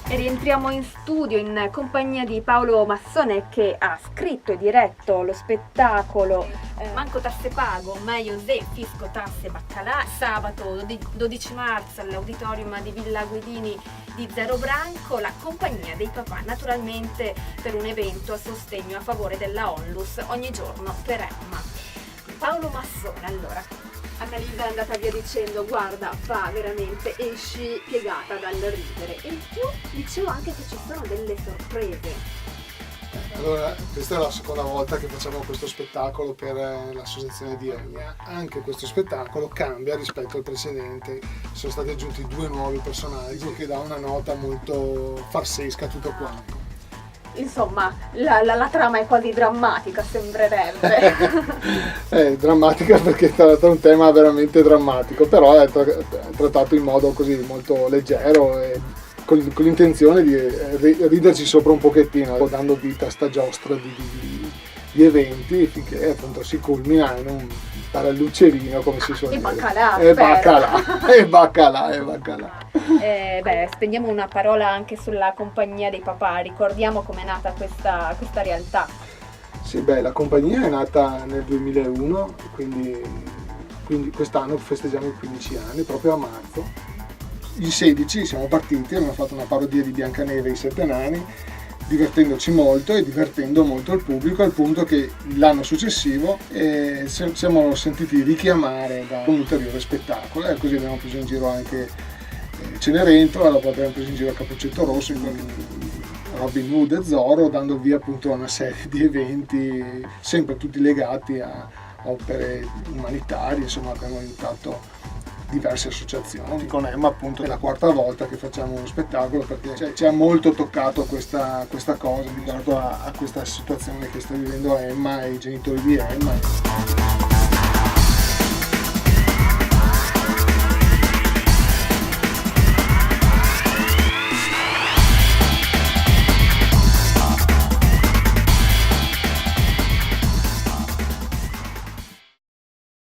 E rientriamo in studio in compagnia di Paolo Massone, che ha scritto e diretto lo spettacolo Manco tasse pago, meglio se fisco tasse baccalà, sabato 12 marzo all'auditorium di Villa Guidini di Zero Branco, la compagnia dei papà, naturalmente per un evento a sostegno a favore della Onlus Ogni giorno per Emma. Paolo Massone, allora, Annalisa è andata via dicendo: guarda, fa veramente, esci piegata dal ridere. E in più dicevo anche che ci sono delle sorprese. Allora, questa è la seconda volta che facciamo questo spettacolo per l'associazione di Emma. Anche questo spettacolo cambia rispetto al precedente. Sono stati aggiunti 2 nuovi personaggi che dà una nota molto farsesca a tutto quanto. Insomma, la trama è quasi drammatica, sembrerebbe. È drammatica perché tratta un tema veramente drammatico, però è trattato in modo così molto leggero e con l'intenzione di riderci sopra un pochettino, dando vita a sta giostra di eventi finché appunto si culmina in un parallucerino, come si suol dire. E baccalà. Spendiamo una parola anche sulla compagnia dei papà, ricordiamo com'è nata questa realtà. Sì, la compagnia è nata nel 2001, quindi quest'anno festeggiamo i 15 anni, proprio a marzo. Il 16 siamo partiti, abbiamo fatto una parodia di Biancaneve e i 7 nani, divertendoci molto e divertendo molto il pubblico, al punto che l'anno successivo siamo sentiti richiamare da un ulteriore spettacolo, e così abbiamo preso in giro anche Cenerentola, dopo abbiamo preso in giro Cappuccetto Rosso con Robin Hood e Zorro, dando via appunto a una serie di eventi sempre tutti legati a opere umanitarie. Insomma, abbiamo aiutato diverse associazioni. Con Emma appunto è la 4ª volta che facciamo uno spettacolo, perché ci ha molto toccato questa cosa riguardo a questa situazione che sta vivendo Emma e i genitori di Emma.